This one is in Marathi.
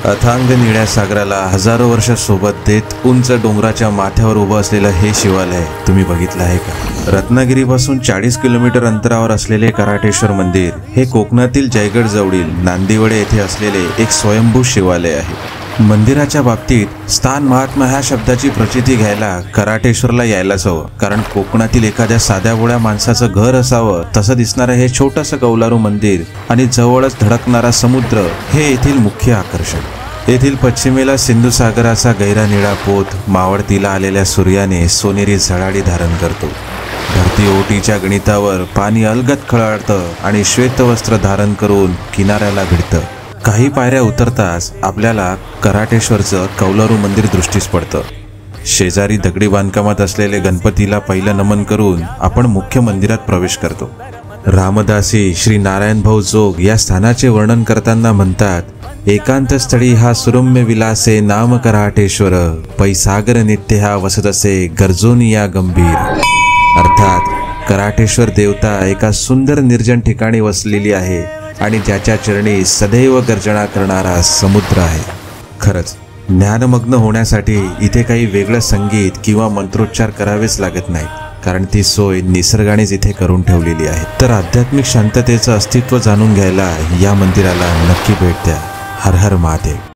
अथांग निळ्या सागराला हजारो वर्ष सोबत देत उंच डोंगराच्या माथ्यावर उभं असलेलं हे शिवालय तुम्ही बघितलं आहे का? रत्नागिरीपासून 40 किलोमीटर अंतरावर असलेले कराटेश्वर मंदिर हे कोकणातील जयगड जवळील नांदिवडे येथे असलेले एक स्वयंभू शिवालय आहे। मंदिराच्या बाबतीत स्थान महात्मा ह्या शब्दाची प्रचिती घ्यायला कराटेश्वरला यायलाच हवं, कारण कोकणातील एखाद्या साध्या बोळ्या माणसाचं घर असावं तसं दिसणारं हे छोटंसं कौलारू मंदिर आणि जवळच धडकणारा समुद्र हे येथील मुख्य आकर्षण। येथील पश्चिमेला सिंधू सागराचा गहिरा निळा पोत मावळतीला आलेल्या सूर्याने सोनेरी झळाळी धारण करतो। धरती ओटीच्या गणितावर पाणी अलगद खळाळतं आणि श्वेतवस्त्र धारण करून किनाऱ्याला भिडतं। काही पायऱ्या उतरताच आपल्याला कराटेश्वरचं कौलारू मंदिर दृष्टीस पडतं। शेजारी दगडी बांधकामात असलेले गणपतीला पहिलं नमन करून आपण मुख्य मंदिरात प्रवेश करतो। रामदासी श्री नारायण भाऊ जोग या स्थानाचे वर्णन करताना म्हणतात, एकांत स्थळी हा सुरम्य विलासे नाम कराटेश्वर, पै सागर नित्य हा वसतसे गर्जोनिया गंभीर। अर्थात कराटेश्वर देवता एका सुंदर निर्जन ठिकाणी वसलेली आहे आणि ज्याच्या चरणी सदैव गर्जना करणारा समुद्र आहे। खरंच ज्ञानमग्न होण्यासाठी इथे काही वेगळं संगीत किंवा मंत्रोच्चार करावेच लागत नाहीत, कारण ती सोय निसर्गानेच इथे करून ठेवलेली आहे। तर आध्यात्मिक शांततेचं अस्तित्व जाणून घ्यायला या मंदिराला नक्की भेट द्या। हर हर महादेव।